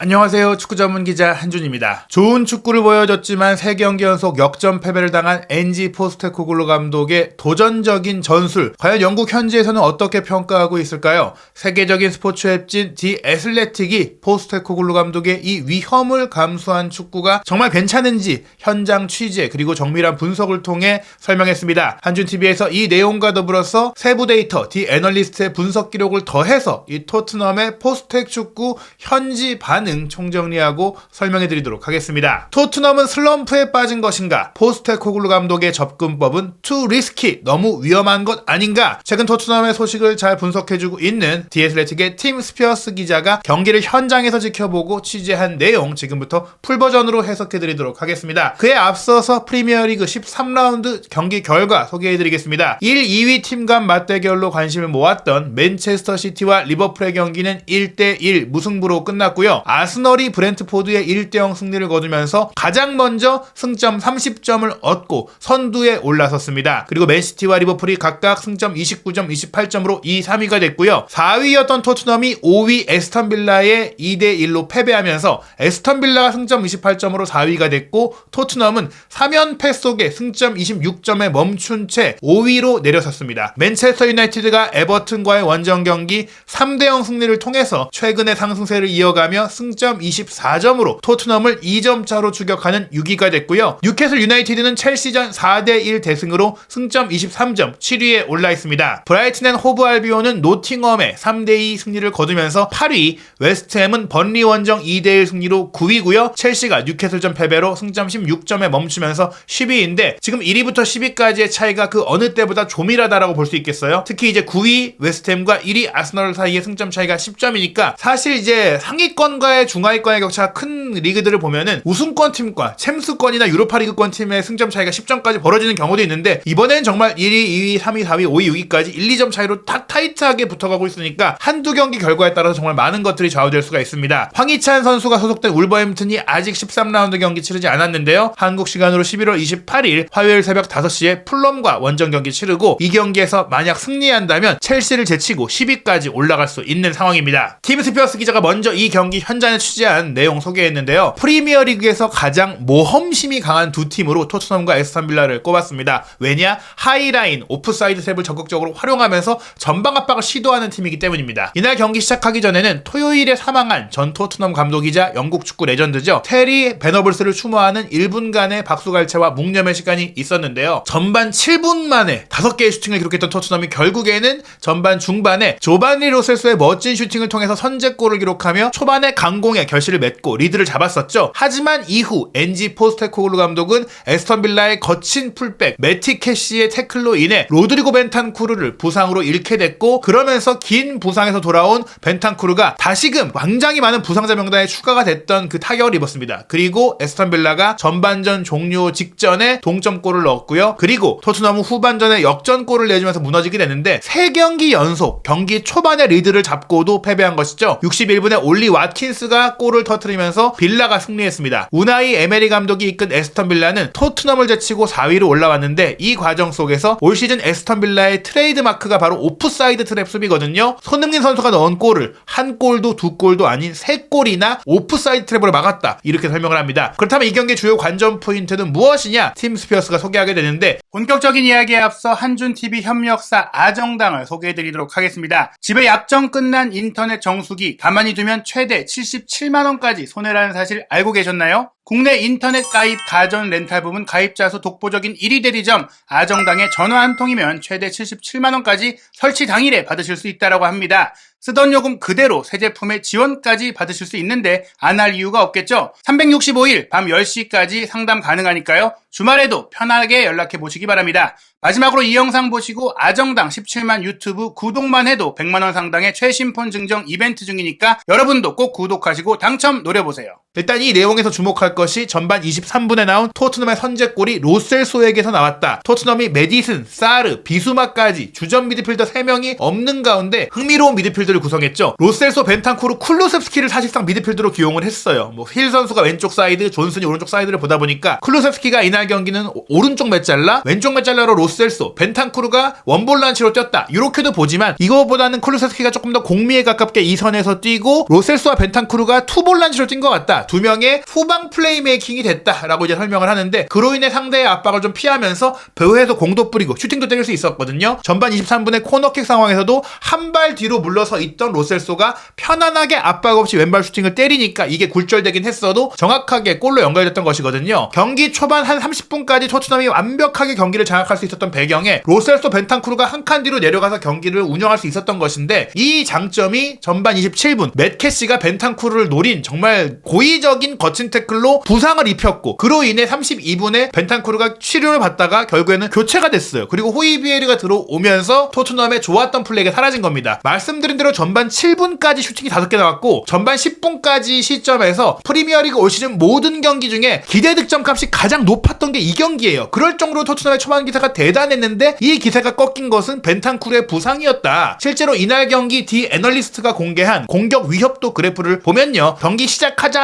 안녕하세요. 축구 전문 기자 한준입니다. 좋은 축구를 보여줬지만 3경기 연속 역전 패배를 당한 엔지 포스테코글루 감독의 도전적인 전술, 과연 영국 현지에서는 어떻게 평가하고 있을까요? 세계적인 스포츠 웹진 디 애슬레틱이 포스테코글루 감독의 이 위험을 감수한 축구가 정말 괜찮은지 현장 취재 그리고 정밀한 분석을 통해 설명했습니다. 한준TV에서 이 내용과 더불어서 세부 데이터, 디 애널리스트의 분석 기록을 더해서 이 토트넘의 포스텍 축구 현지 반응 총정리하고 설명해드리도록 하겠습니다. 토트넘은 슬럼프에 빠진 것인가? 포스테코글루 감독의 접근법은 too risky, 너무 위험한 것 아닌가? 최근 토트넘의 소식을 잘 분석해주고 있는 디 애슬레틱의 팀 스피어스 기자가 경기를 현장에서 지켜보고 취재한 내용 지금부터 풀버전으로 해석해드리도록 하겠습니다. 그에 앞서서 프리미어리그 13라운드 경기 결과 소개해드리겠습니다. 1, 2위 팀 간 맞대결로 관심을 모았던 맨체스터 시티와 리버풀의 경기는 1대1 무승부로 끝났고요. 아스널이 브렌트포드의 1대0 승리를 거두면서 가장 먼저 승점 30점을 얻고 선두에 올라섰습니다. 그리고 맨시티와 리버풀이 각각 승점 29점, 28점으로 2, 3위가 됐고요. 4위였던 토트넘이 5위 에스턴빌라에 2대1로 패배하면서 에스턴빌라가 승점 28점으로 4위가 됐고 토트넘은 3연패 속에 승점 26점에 멈춘 채 5위로 내려섰습니다. 맨체스터 유나이티드가 에버튼과의 원정 경기 3대0 승리를 통해서 최근의 상승세를 이어가며 승점 24점으로 토트넘을 2점 차로 추격하는 6위가 됐고요. 뉴캐슬 유나이티드는 첼시전 4대1 대승으로 승점 23점 7위에 올라 있습니다. 브라이튼 앤 호브 알비온은 노팅엄에 3대2 승리를 거두면서 8위, 웨스트햄은 번리 원정 2대1 승리로 9위고요. 첼시가 뉴캐슬전 패배로 승점 16점에 멈추면서 10위인데 지금 1위부터 10위까지의 차이가 그 어느 때보다 조밀하다라고 볼 수 있겠어요. 특히 이제 9위 웨스트햄과 1위 아스널 사이의 승점 차이가 10점이니까 사실 이제 상위권과의 중하위권의 격차가 큰 리그들을 보면은 우승권 팀과 챔스권이나 유로파리그권 팀의 승점 차이가 10점까지 벌어지는 경우도 있는데 이번엔 정말 1위, 2위, 3위, 4위, 5위, 6위까지 1, 2점 차이로 딱 타이트하게 붙어가고 있으니까 한두 경기 결과에 따라서 정말 많은 것들이 좌우될 수가 있습니다. 황희찬 선수가 소속된 울버햄튼이 아직 13라운드 경기 치르지 않았는데요. 한국 시간으로 11월 28일 화요일 새벽 5시에 풀럼과 원정 경기 치르고 이 경기에서 만약 승리한다면 첼시를 제치고 10위까지 올라갈 수 있는 상황입니다. 팀 스피어스 기자가 먼저 이 경기 현장에 취재한 내용 소개했는데요. 프리미어리그에서 가장 모험심이 강한 두 팀으로 토트넘과 에스턴빌라를 꼽았습니다. 왜냐? 하이라인, 오프사이드 탭을 적극적으로 활용하면서 전방 압박을 시도하는 팀이기 때문입니다. 이날 경기 시작하기 전에는 토요일에 사망한 전 토트넘 감독이자 영국 축구 레전드죠. 테리 베너블스를 추모하는 1분간의 박수갈채와 묵념의 시간이 있었는데요. 전반 7분 만에 5개의 슈팅을 기록했던 토트넘이 결국에는 전반 중반에 조반니 로셀소의 멋진 슈팅을 통해서 선제골을 기록하며 초반에 강공에 결실을 맺고 리드를 잡았었죠. 하지만 이후 엔지 포스테코글루 감독은 에스턴빌라의 거친 풀백 매티 캐시의 태클로 인해 로드리고 벤탄쿠르를 부상으로 잃게 됐고 그러면서 긴 부상에서 돌아온 벤탄쿠르가 다시금 굉장히 많은 부상자 명단에 추가가 됐던 그 타격을 입었습니다. 그리고 에스턴빌라가 전반전 종료 직전에 동점골을 넣었고요. 그리고 토트넘은 후반전에 역전골을 내주면서 무너지게 됐는데 3경기 연속 경기 초반에 리드를 잡고도 패배한 것이죠. 61분에 올리 왓킨스가 골을 터뜨리면서 빌라가 승리했습니다. 우나이 에메리 감독이 이끈 에스턴 빌라는 토트넘을 제치고 4위로 올라왔는데 이 과정 속에서 올 시즌 에스턴 빌라의 트레이드 마크가 바로 오프사이드 트랩 수비거든요. 손흥민 선수가 넣은 골을 한 골도 두 골도 아닌 3골이나 오프사이드 트랩으로 막았다. 이렇게 설명을 합니다. 그렇다면 이 경기의 주요 관전 포인트는 무엇이냐? 팀 스피어스가 소개하게 되는데 본격적인 이야기에 앞서 한준TV 협력사 아정당을 소개해드리도록 하겠습니다. 집에 약정 끝난 인터넷 정수기 가만히 두면 최대 77만원까지 손해라는 사실 알고 계셨나요? 국내 인터넷 가입 가전 렌탈 부문 가입자 수 독보적인 1위 대리점 아정당에 전화 한 통이면 최대 77만원까지 설치 당일에 받으실 수 있다고 합니다. 쓰던 요금 그대로 새 제품의 지원까지 받으실 수 있는데 안 할 이유가 없겠죠? 365일 밤 10시까지 상담 가능하니까요. 주말에도 편하게 연락해 보시기 바랍니다. 마지막으로 이 영상 보시고 아정당 17만 유튜브 구독만 해도 100만원 상당의 최신 폰 증정 이벤트 중이니까 여러분도 꼭 구독하시고 당첨 노려보세요. 일단 이 내용에서 주목할 것이 전반 23분에 나온 토트넘의 선제골이 로셀소에게서 나왔다. 토트넘이 메디슨, 사르, 비수마까지 주전 미드필더 3명이 없는 가운데 흥미로운 미드필더를 구성했죠. 로셀소, 벤탄쿠르, 쿨루셉스키를 사실상 미드필더로 기용을 했어요. 힐 선수가 왼쪽 사이드, 존슨이 오른쪽 사이드를 보다 보니까 쿨루셉스키가 이날 경기는 오른쪽 메잘라, 왼쪽 메잘라로 로셀소, 벤탄쿠르가 원볼란치로 뛰었다. 이렇게도 보지만 이거보다는 쿨루셉스키가 조금 더 공미에 가깝게 이 선에서 뛰고 로셀소와 벤탄쿠르가 투볼란치로 뛴 것 같다. 두 명의 후방 플레이메이킹이 됐다라고 이제 설명을 하는데 그로 인해 상대의 압박을 좀 피하면서 배후에서 공도 뿌리고 슈팅도 때릴 수 있었거든요. 전반 23분의 코너킥 상황에서도 한 발 뒤로 물러서 있던 로셀소가 편안하게 압박 없이 왼발 슈팅을 때리니까 이게 굴절되긴 했어도 정확하게 골로 연결됐던 것이거든요. 경기 초반 한 30분까지 토트넘이 완벽하게 경기를 장악할 수 있었던 배경에 로셀소, 벤탄쿠르가 한 칸 뒤로 내려가서 경기를 운영할 수 있었던 것인데 이 장점이 전반 27분 맷캐시가 벤탄쿠르를 노린 정말 고의적인 거친 태클로 부상을 입혔고 그로 인해 32분에 벤탄쿠르가 치료를 받다가 결국에는 교체가 됐어요. 그리고 호이비에르가 들어오면서 토트넘의 좋았던 플레이가 사라진 겁니다. 말씀드린 대로 전반 7분까지 슈팅이 5개 나왔고 전반 10분까지 시점에서 프리미어리그 올 시즌 모든 경기 중에 기대 득점 값이 가장 높았던 게 이 경기예요. 그럴 정도로 토트넘의 초반 기세가 대단했는데 이 기세가 꺾인 것은 벤탄쿠르의 부상이었다. 실제로 이날 경기 디 애널리스트가 공개한 공격 위협도 그래프를 보면요. 경기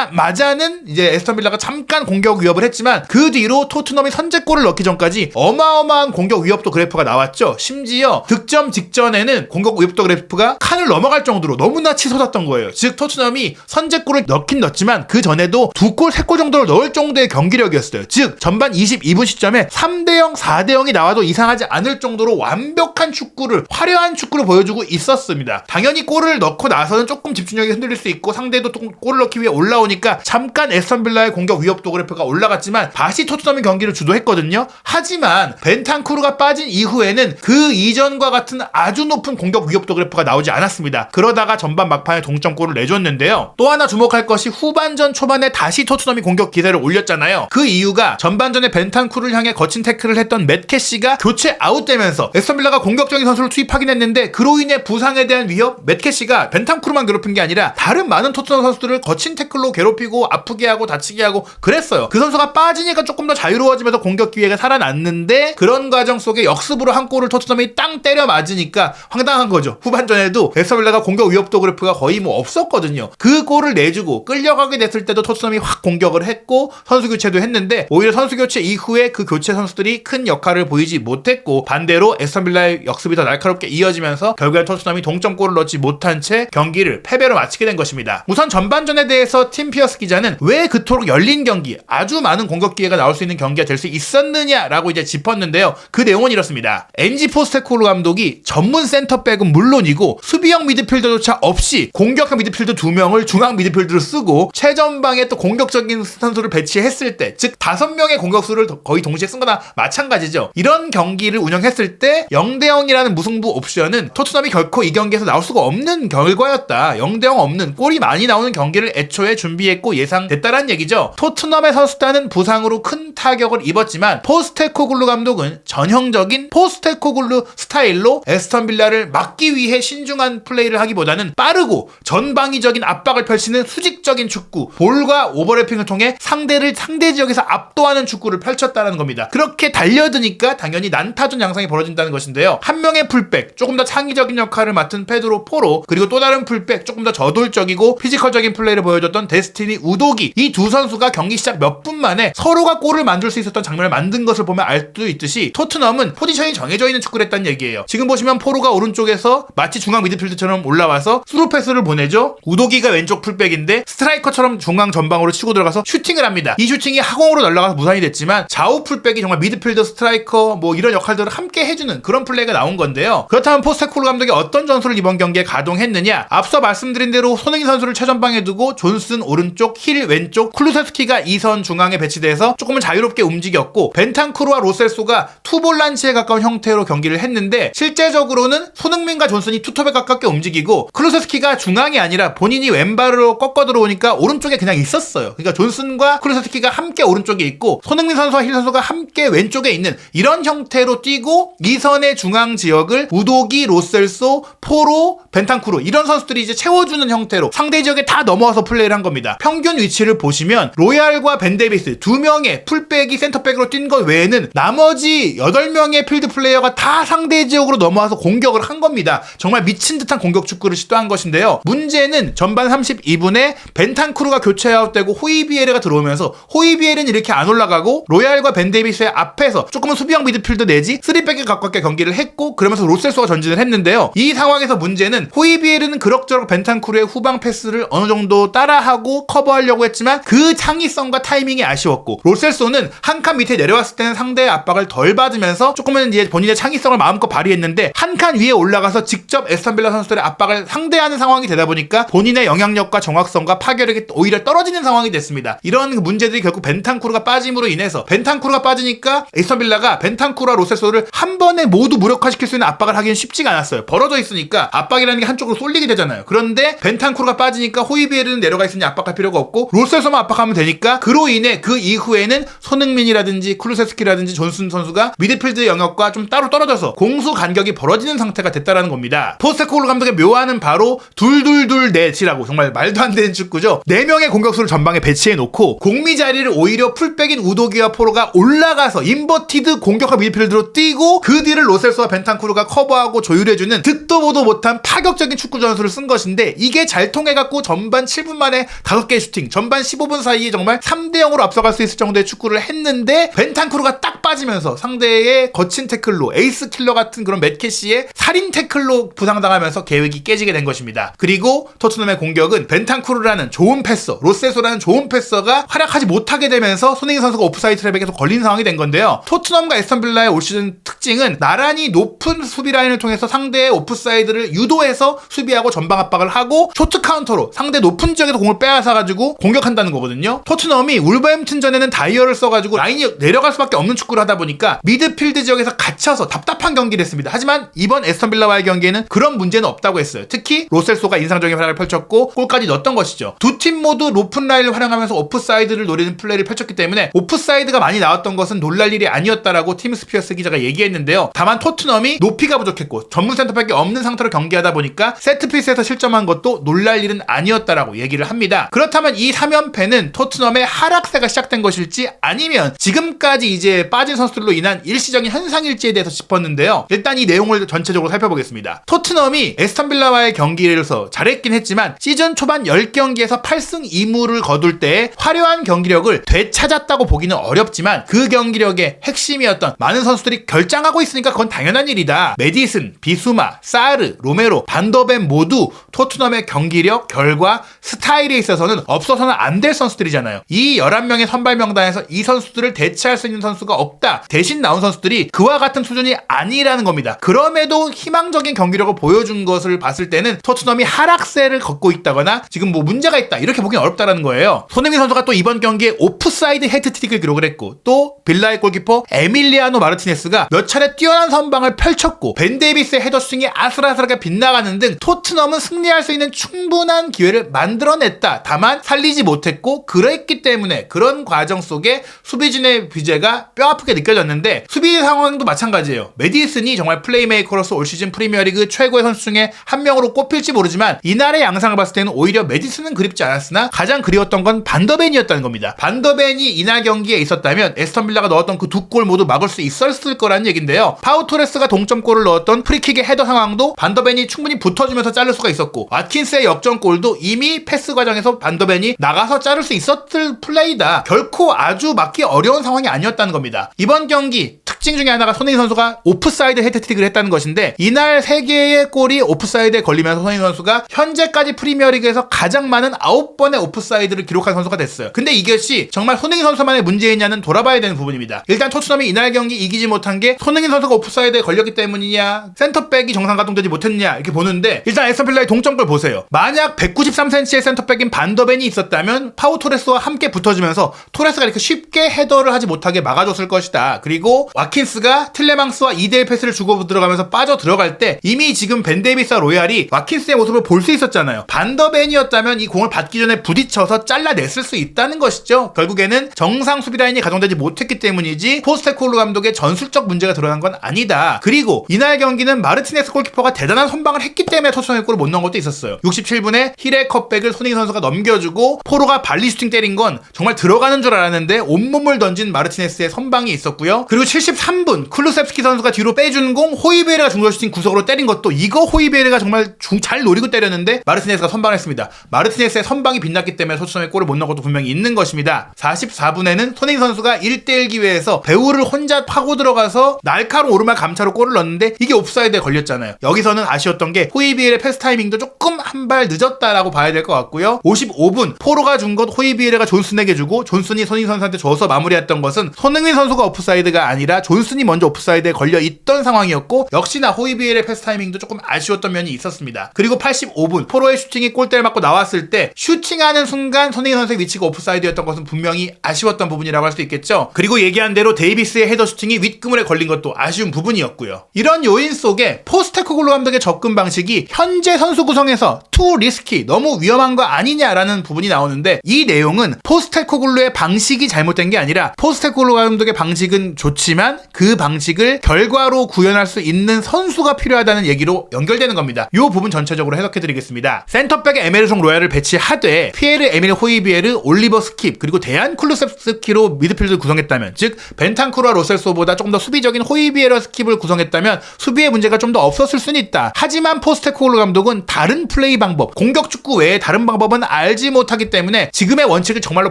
시작하자마자는 이제 에스턴 빌라가 잠깐 공격 위협을 했지만 그 뒤로 토트넘이 선제골을 넣기 전까지 어마어마한 공격 위협도 그래프가 나왔죠. 심지어 득점 직전에는 공격 위협도 그래프가 칸을 넘어갈 정도로 너무나 치솟았던 거예요. 즉 토트넘이 선제골을 넣긴 넣었지만 그 전에도 2골, 3골 정도를 넣을 정도의 경기력이었어요. 즉 전반 22분 시점에 3대0, 4대0이 나와도 이상하지 않을 정도로 완벽한 축구를, 화려한 축구를 보여주고 있었습니다. 당연히 골을 넣고 나서는 조금 집중력이 흔들릴 수 있고 상대도 또 골을 넣기 위해 올라오니까 잠깐 에스턴 빌라의 공격 위협도 그래프가 올라갔지만 다시 토트넘이 경기를 주도했거든요. 하지만 벤탄쿠르가 빠진 이후에는 그 이전과 같은 아주 높은 공격 위협도 그래프가 나오지 않았습니다. 그러다가 전반 막판에 동점골을 내줬는데요. 또 하나 주목할 것이 후반전 초반에 다시 토트넘이 공격 기세를 올렸잖아요. 그 이유가 전반전에 벤탄쿠르를 향해 거친 태클을 했던 맷캐시가 교체 아웃되면서 에스턴 빌라가 공격적인 선수를 투입하긴 했는데 그로 인해 부상에 대한 위협, 맷캐시가 벤탄쿠르만 괴롭힌 게 아니라 다른 많은 토트넘 선수들을 거친 태클로 괴롭히고 아프게 하고 다치게 하고 그랬어요. 그 선수가 빠지니까 조금 더 자유로워지면서 공격 기회가 살아났는데 그런 과정 속에 역습으로 한 골을 토트넘이 땅 때려 맞으니까 황당한 거죠. 후반전에도 에스턴 빌라가 공격 위협도 그래프가 거의 없었거든요. 그 골을 내주고 끌려가게 됐을 때도 토트넘이 확 공격을 했고 선수 교체도 했는데 오히려 선수 교체 이후에 그 교체 선수들이 큰 역할을 보이지 못했고 반대로 에스턴 빌라의 역습이 더 날카롭게 이어지면서 결국엔 토트넘이 동점골을 넣지 못한 채 경기를 패배로 마치게 된 것입니다. 우선 전반전에 대해서 팀 피어스 기자는 왜 그토록 열린 경기, 아주 많은 공격 기회가 나올 수 있는 경기가 될 수 있었느냐라고 이제 짚었는데요. 그 내용은 이렇습니다. 엔지 포스테코글루 감독이 전문 센터백은 물론이고 수비형 미드필더조차 없이 공격형 미드필더 2명을 중앙 미드필더로 쓰고 최전방에 또 공격적인 선수를 배치했을 때, 즉 5명의 공격수를 거의 동시에 쓴 거나 마찬가지죠. 이런 경기를 운영했을 때 0대0이라는 무승부 옵션은 토트넘이 결코 이 경기에서 나올 수가 없는 결과였다. 0대0 없는 골이 많이 나오는 경기를 애초에 준비했고 예상됐다라는 얘기죠. 토트넘의 선수단은 부상으로 큰 타격을 입었지만 포스테코글루 감독은 전형적인 포스테코글루 스타일로 에스턴 빌라를 막기 위해 신중한 플레이를 하기보다는 빠르고 전방위적인 압박을 펼치는 수직적인 축구, 볼과 오버래핑을 통해 상대를 상대 지역에서 압도하는 축구를 펼쳤다는 겁니다. 그렇게 달려드니까 당연히 난타전 양상이 벌어진다는 것인데요. 한 명의 풀백, 조금 더 창의적인 역할을 맡은 페드로 포로, 그리고 또 다른 풀백, 조금 더 저돌적이고 피지컬적인 플레이를 보여줬던 데스티니 우도기, 이 두 선수가 경기 시작 몇 분 만에 서로가 골을 만들 수 있었던 장면을 만든 것을 보면 알 수 있듯이 토트넘은 포지션이 정해져 있는 축구를 했다는 얘기예요. 지금 보시면 포로가 오른쪽에서 마치 중앙 미드필드처럼 올라와서 스루 패스를 보내죠. 우도기가 왼쪽 풀백인데 스트라이커처럼 중앙 전방으로 치고 들어가서 슈팅을 합니다. 이 슈팅이 하공으로 날아가서 무산이 됐지만 좌우 풀백이 정말 미드필더, 스트라이커 이런 역할들을 함께 해주는 그런 플레이가 나온 건데요. 그렇다면 포스테코글루 감독이 어떤 전술을 이번 경기에 가동했느냐? 앞서 말씀드린 대로 손흥민 선수를 최전방에 두고 존슨 오른쪽, 힐 왼쪽, 쿨루셉스키가 2선 중앙에 배치돼서 조금은 자유롭게 움직였고 벤탄쿠르와 로셀소가 투볼란치에 가까운 형태로 경기를 했는데 실제적으로는 손흥민과 존슨이 투톱에 가깝게 움직이고 쿨루셉스키가 중앙이 아니라 본인이 왼발로 꺾어 들어오니까 오른쪽에 그냥 있었어요. 그러니까 존슨과 쿨루셉스키가 함께 오른쪽에 있고 손흥민 선수와 힐 선수가 함께 왼쪽에 있는 이런 형태로 뛰고 2선의 중앙 중앙 지역을 우도기, 로셀소, 포로, 벤탄쿠르 이런 선수들이 이제 채워주는 형태로 상대 지역에 다 넘어와서 플레이를 한 겁니다. 평균 위치를 보시면 로얄과 벤 데이비스 2명의 풀백이 센터백으로 뛴 것 외에는 나머지 8명의 필드 플레이어가 다 상대 지역으로 넘어와서 공격을 한 겁니다. 정말 미친 듯한 공격 축구를 시도한 것인데요. 문제는 전반 32분에 벤탄쿠르가 교체 아웃되고 호이비에르가 들어오면서 호이비에르는 이렇게 안 올라가고 로얄과 벤 데이비스의 앞에서 조금은 수비형 미드필드 내지 3백에 가깝게 경기를 했고 그러면서 로셀소가 전진을 했는데요. 이 상황에서 문제는 호이비에르는 그럭저럭 벤탄쿠르의 후방 패스를 어느 정도 따라하고 커버하려고 했지만 그 창의성과 타이밍이 아쉬웠고 로셀소는 한 칸 밑에 내려왔을 때는 상대의 압박을 덜 받으면서 조금은 이제 본인의 창의성을 마음껏 발휘했는데 한 칸 위에 올라가서 직접 에스턴빌라 선수들의 압박을 상대하는 상황이 되다 보니까 본인의 영향력과 정확성과 파괴력이 오히려 떨어지는 상황이 됐습니다. 이런 문제들이 결국 벤탄쿠르가 빠짐으로 인해서 벤탄쿠르가 빠지니까 에스턴빌라가 벤탄쿠르와 로셀소를 한 번에 모두 무력화시킬 수 있는 압박을 하기는 쉽지가 않았어요. 벌어져 있으니까 압박이라는 게 한쪽으로 쏠리게 되잖아요. 그런데 벤탄쿠르가 빠지니까 호이비에르는 내려가 있으니 압박할 필요가 없고 로셀소만 압박하면 되니까 그로 인해 그 이후에는 손흥민이라든지 쿠루세스키라든지 존슨 선수가 미드필드 영역과 좀 따로 떨어져서 공수 간격이 벌어지는 상태가 됐다라는 겁니다. 포스테코글루 감독의 묘안은 바로 둘둘둘 넷이라고 정말 말도 안 되는 축구죠. 4명의 공격수를 전방에 배치해 놓고 공미 자리를 오히려 풀백인 우도기와 포로가 올라가서 인버티드 공격과 미드필드로 뛰고 그 뒤를 로셀소와 벤탄쿠르가 커버하고 조율해주는 듣도 보도 못한 파격적인 축구 전술을 쓴 것인데 이게 잘 통해갖고 전반 7분 만에 5개의 슈팅, 전반 15분 사이에 정말 3대0으로 앞서갈 수 있을 정도의 축구를 했는데 벤탄쿠르가 딱 빠지면서 상대의 거친 태클로 에이스 킬러 같은 그런 맷캐시의 살인 태클로 부상당하면서 계획이 깨지게 된 것입니다. 그리고 토트넘의 공격은 벤탄쿠르라는 좋은 패서, 로셀소라는 좋은 패서가 활약하지 못하게 되면서 손흥민 선수가 오프사이드 트랩에 계속 걸린 상황이 된 건데요. 토트넘과 에스턴빌라의 올 시즌 특징은 나란히 높은 수비 라인을 통해서 상대의 오프사이드를 유도해서 수비하고 전방 압박을 하고 쇼트 카운터로 상대 높은 지역에서 공을 빼앗아가지고 공격한다는 거거든요. 토트넘이 울버햄튼전에는 다이어를 써가지고 라인이 내려갈 수밖에 없는 축구를 하다 보니까 미드필드 지역에서 갇혀서 답답한 경기를 했습니다. 하지만 이번 에스턴빌라와의 경기에는 그런 문제는 없다고 했어요. 특히 로셀소가 인상적인 활약을 펼쳤고 골까지 넣었던 것이죠. 두 팀 모두 높은 라인을 활용하면서 오프사이드를 노리는 플레이를 펼쳤기 때문에 오프사이드가 많이 나왔던 것은 놀랄 일이 아니었다라고 팀 스피어스 기자가 얘기했는데요. 다만 토트넘이 높이가 부족했고 전문 센터백이 없는 상태로 경기하다 보니까 세트피스에서 실점한 것도 놀랄 일은 아니었다라고 얘기를 합니다. 그렇다면 이 3연패는 토트넘의 하락세가 시작된 것일지 아니면 지금까지 이제 빠진 선수들로 인한 일시적인 현상일지에 대해서 짚었는데요. 일단 이 내용을 전체적으로 살펴보겠습니다. 토트넘이 에스턴빌라와의 경기에서 잘했긴 했지만 시즌 초반 10경기에서 8승 2무를 거둘 때 화려한 경기력을 되찾았다고 보기는 어렵지만 그 경기력의 핵심이었던 많은 선수들이 결장하고 있으니까 그건 당연한 일이다. 메디슨, 비수마, 사르, 로메로, 반더벤 모두 토트넘의 경기력, 결과, 스타일에 있어서는 없어서는 안 될 선수들이잖아요. 이 11명의 선발 명단에서 이 선수들을 대체할 수 있는 선수가 없다. 대신 나온 선수들이 그와 같은 수준이 아니라는 겁니다. 그럼에도 희망적인 경기력을 보여준 것을 봤을 때는 토트넘이 하락세를 걷고 있다거나 지금 뭐 문제가 있다 이렇게 보기는 어렵다라는 거예요. 손흥민 선수가 또 이번 경기에 오프사이드 헤트트릭을 기록을 했고 또 빌라의 골키퍼 에밀리아노 마르티네스가 몇 차례 뛰어난 선방을 펼쳤고 벤 데이비스의 헤더 슈팅이 아슬아슬하게 빗나가는 등 토트넘은 승리할 수 있는 충분한 기회를 만들어냈다. 다만 살리지 못했고 그랬기 때문에 그런 과정 속에 수비진의 비제가 뼈아프게 느껴졌는데 수비 상황도 마찬가지예요. 메디슨이 정말 플레이메이커로서 올 시즌 프리미어리그 최고의 선수 중에 한 명으로 꼽힐지 모르지만 이날의 양상을 봤을 때는 오히려 메디슨은 그립지 않았으나 가장 그리웠던 건 반더벤이었다는 겁니다. 반더벤이 이날 경기에 있었다면 에스턴빌라가 넣었던 그 두 골 모두 막을 수 있었을 거라는 얘긴데요. 파우 토레스가 동점골을 넣었던 프리킥의 헤더 상황도 반더벤이 충분히 붙어주면서 자를 수가 있었고 와킨스의 역전골도 이미 패스 과정에서 반더벤이 나가서 자를 수 있었을 플레이다. 결코 아주 막기 어려운 상황이 아니었다는 겁니다. 이번 경기 특징 중에 하나가 손흥민 선수가 오프사이드 헤트트릭을 했다는 것인데 이날 3개의 골이 오프사이드에 걸리면서 손흥민 선수가 현재까지 프리미어리그에서 가장 많은 9번의 오프사이드를 기록한 선수가 됐어요. 근데 이것이 정말 손흥민 선수만의 문제이냐는 돌아봐야 되는 부분입니다. 일단 토트넘이 이날 경기 이기지 못한 게 손흥민 선수가 오프사이드에 걸렸기 때문이냐 센터백이 정상 가동되지 못했냐 이렇게 보는데 일단 에스턴빌라의 동점골 보세요. 만약 193cm의 센터백인 반더벤이 있었다면 파우 토레스와 함께 붙어주면서 토레스가 이렇게 쉽게 헤더를 하지 못하게 막아줬을 것이다. 그리고 와킨스가 틸레망스와 2대1 패스를 주고 들어가면서 빠져 들어갈 때 이미 지금 벤 데이비스와 로얄이 와킨스의 모습을 볼 수 있었잖아요. 반더벤이었다면 이 공을 받기 전에 부딪혀서 잘라냈을 수 있다는 것이죠. 결국에는 정상 수비 라인이 가동되지 못했기 때문이지 포스테코글루 감독의 전술적 문제가 드러난 건 아니다. 그리고 이날 경기는 마르티네스 골키퍼가 대단한 선방을 했기 때문에 토트넘의 골을 못 넣은 것도 있었어요. 67분에 힐의 컵백을 손흥민 선수가 넘겨주고 포로가 발리 슈팅 때린 건 정말 들어가는 줄 알았는데 온몸을 던진 마르티네스의 선방이 있었고요. 그리고 73분 쿨루셉스키 선수가 뒤로 빼준 공 호이베르가 중거리 슈팅 구석으로 때린 것도 이거 호이베르가 정말 잘 노리고 때렸는데 마르티네스가 선방했습니다. 마르티네스의 선방이 빛났기 때문에 토트넘의 골을 못 넣은 것도 분명히 있는 것입니다. 44분에는 손흥민 선수가 1대1 기회에서 배우를 혼자 파고 들어가서 날카로운 오르막 감차로 골을 넣었는데 이게 옵사이드에 걸렸잖아요. 여기서는 아쉬웠던 게 호이비에르의 패스 타이밍도 조금 한 발 늦었다라고 봐야 될 것 같고요. 55분 포로가 준 것 호이비에르가 존슨에게 주고 존슨이 손흥민 선수한테 줘서 마무리했던 것은 손흥민 선수가 오프사이드가 아니라 존슨이 먼저 오프사이드에 걸려 있던 상황이었고 역시나 호이비에르의 패스 타이밍도 조금 아쉬웠던 면이 있었습니다. 그리고 85분 포로의 슈팅이 골대를 맞고 나왔을 때 슈팅하는 순간 손흥민 선수의 위치가 오프사이드였던 것은 분명히 아쉬웠던 부분이라고 할 수 있겠죠. 그리고 얘기한 대로 데이비스의 헤더 슈팅이 윗그물에 걸린 것도 아쉬운 부분이었고요. 이런 요인 속에 포스테코글루 감독의 접근 방식이 현재 선수 구성에서 투 리스키 너무 위험한 거 아니냐라는 부분이 나오는데 이 내용은 포스테코글루의 방식이 잘못된 게 아니라 포스테코글루 감독의 방식은 좋지만 그 방식을 결과로 구현할 수 있는 선수가 필요하다는 얘기로 연결되는 겁니다. 이 부분 전체적으로 해석해드리겠습니다. 센터백에 에메르송 로얄을 배치하되 피에르 에밀 호이비에르, 올리버 스킵 그리고 데안 쿨루셉스키로 미드필드를 구성했다면 즉 벤탄쿠르와 로셀소보다 좀 더 수비적인 호이비에르 스킵을 구성했다면 수비의 문제가 좀 더 없었을 수는 있다. 하지만 포스테코글루 감독은 다른 플레이 방법, 공격 축구 외에 다른 방법은 알지 못하기 때문에 지금의 원칙을 정말로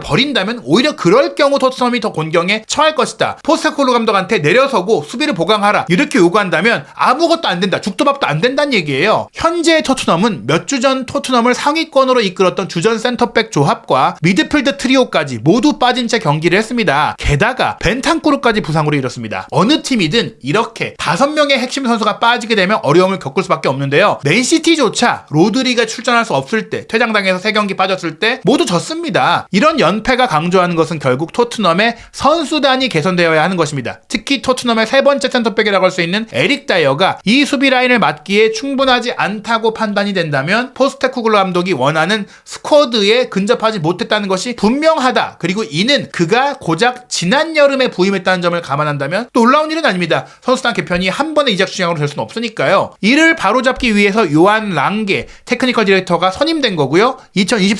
버린다면 오히려 그럴 경우 토트넘이 더 곤경에 처할 것이다. 포스테코글루 감독한테 내려서고 수비를 보강하라 이렇게 요구한다면 아무것도 안 된다. 죽도 밥도 안 된다는 얘기예요. 현재의 토트넘은 몇 주 전 토트넘을 상위권으로 이끌었던 주전 센터백 조합과 미드필드 트리오까지 모두 빠진 채 경기를 했습니다. 게다가 벤탄쿠르까지 부상으로 이뤘습니다. 어느 팀이든 이렇게 5명의 핵심 선수가 빠지게 되면 어려움을 겪을 수밖에 없는데요. 맨시티조차 로드리가 출전할 수 없을 때 퇴장당해서 3경기 빠졌을 때 모두 졌습니다. 이런 연패가 강조하는 것은 결국 토트넘의 선수단이 개선되어야 하는 것입니다. 특히 토트넘의 세 번째 센터백이라고 할 수 있는 에릭 다이어가 이 수비 라인을 맡기에 충분하지 않다고 판단이 된다면 포스테코글루 감독이 원하는 스쿼드에 근접하지 못했다는 것이 분명하다. 그리고 이는 그가 고작 지난 여름에 부임했다는 점을 감안한다면 또 놀라운 일은 아닙니다. 선수단 개편이 한 번의 이적 시장으로 될 수는 없으니까요. 이를 바로잡기 위해서 요한 랑게 테크니컬 디렉터가 선임된 거고요.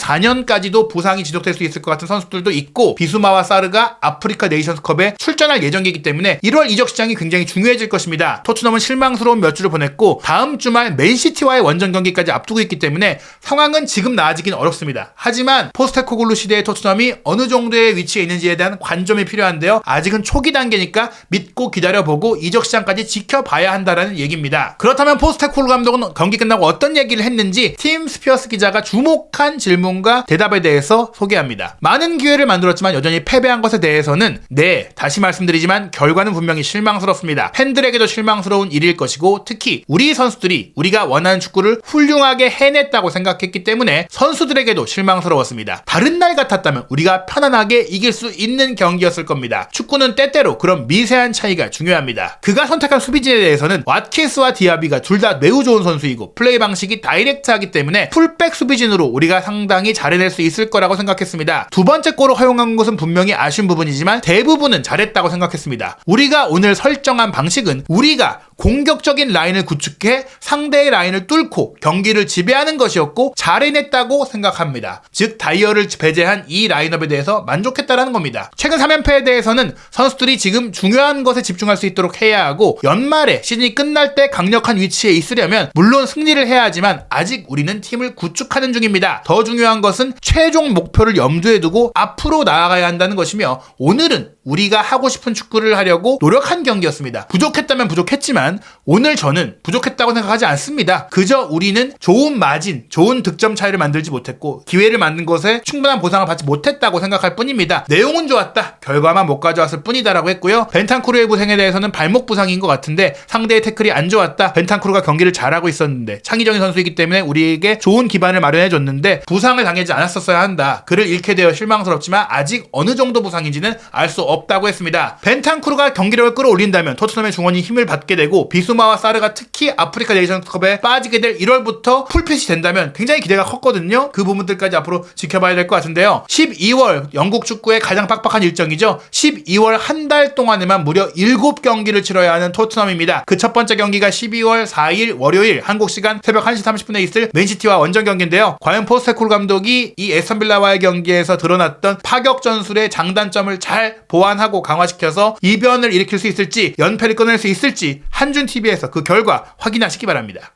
2024년까지도 부상이 지속될 수 있을 것 같은 선수들도 있고 비수마와 사르가 아프리카 네이션스컵에 출전할 예정이기 때문에 1월 이적 시장이 굉장히 중요해질 것입니다. 토트넘은 실망스러운 몇 주를 보냈고 다음 주말 맨시티와의 원정 경기까지 앞두고 있기 때문에 상황은 지금 나아지긴 어렵습니다. 하지만 포스테코글루 시대의 토트넘이 어느 정도의 위치에 있는지에 대한 관점이 필요한데요. 아직은 초기 단계니까 믿고 기다려보고 이적 시장까지 지켜봐야 한다라는 얘기입니다. 그렇다면 포스테코글루 감독은 경기 끝나고 어떤 얘기를 했는지 팀 스피어스 기자가 주목한 질문과 대답에 대해서 소개합니다. 많은 기회를 만들었지만 여전히 패배한 것에 대해서는 다시 말씀드리지만 결과는 분명히 실망스럽습니다. 팬들에게도 실망스러운 일일 것이고 특히 우리 선수들이 우리가 원하는 축구를 훌륭하게 해냈다고 생각했기 때문에 선수들에게도 실망스러웠습니다. 다른 날 같았다면 우리가 편안하게 이길 수 있는 경기였을 겁니다. 축구는 때때로 그런 미세한 차이가 중요합니다. 그가 선택한 수비진에 대해서는 왓킨스와 디아비가 둘 다 매우 좋은 선수이고 플레이 방식이 다이렉트하기 때문에 풀백 수비진으로 우리가 상당히 잘해낼 수 있을 거라고 생각했습니다. 두 번째 골을 허용한 것은 분명히 아쉬운 부분이지만 대부분은 잘했다고 생각했습니다. 우리가 오늘 설정한 방식은 우리가 공격적인 라인을 구축해 상대의 라인을 뚫고 경기를 지배하는 것이었고 잘 해냈다고 생각합니다. 즉 다이어를 배제한 이 라인업에 대해서 만족했다라는 겁니다. 최근 3연패에 대해서는 선수들이 지금 중요한 것에 집중할 수 있도록 해야 하고 연말에 시즌이 끝날 때 강력한 위치에 있으려면 물론 승리를 해야 하지만 아직 우리는 팀을 구축하는 중입니다. 더 중요한 것은 최종 목표를 염두에 두고 앞으로 나아가야 한다는 것이며 오늘은 우리가 하고 싶은 축구를 하려고 노력한 경기였습니다. 부족했다면 부족했지만 하지만 오늘 저는 부족했다고 생각하지 않습니다. 그저 우리는 좋은 마진, 좋은 득점 차이를 만들지 못했고 기회를 만든 것에 충분한 보상을 받지 못했다고 생각할 뿐입니다. 내용은 좋았다. 결과만 못 가져왔을 뿐이다라고 했고요. 벤탄쿠르의 부상에 대해서는 발목 부상인 것 같은데 상대의 태클이 안 좋았다. 벤탄쿠르가 경기를 잘하고 있었는데 창의적인 선수이기 때문에 우리에게 좋은 기반을 마련해줬는데 부상을 당하지 않았었어야 한다. 그를 잃게 되어 실망스럽지만 아직 어느 정도 부상인지는 알 수 없다고 했습니다. 벤탄쿠르가 경기력을 끌어올린다면 토트넘의 중원이 힘을 받게 되고 비수마와 사르가 특히 아프리카 네이션스컵에 빠지게 될 1월부터 풀핏이 된다면 굉장히 기대가 컸거든요. 그 부분들까지 앞으로 지켜봐야 될 것 같은데요. 12월 영국 축구의 가장 빡빡한 일정이죠. 12월 한 달 동안에만 무려 7경기를 치러야 하는 토트넘입니다. 그 첫 번째 경기가 12월 4일 월요일 한국 시간 새벽 1시 30분에 있을 맨시티와 원정 경기인데요. 과연 포스테코글루 감독이 이 에스턴 빌라와의 경기에서 드러났던 파격 전술의 장단점을 잘 보완하고 강화시켜서 이변을 일으킬 수 있을지, 연패를 끊을 수 있을지 한준TV에서 그 결과 확인하시기 바랍니다.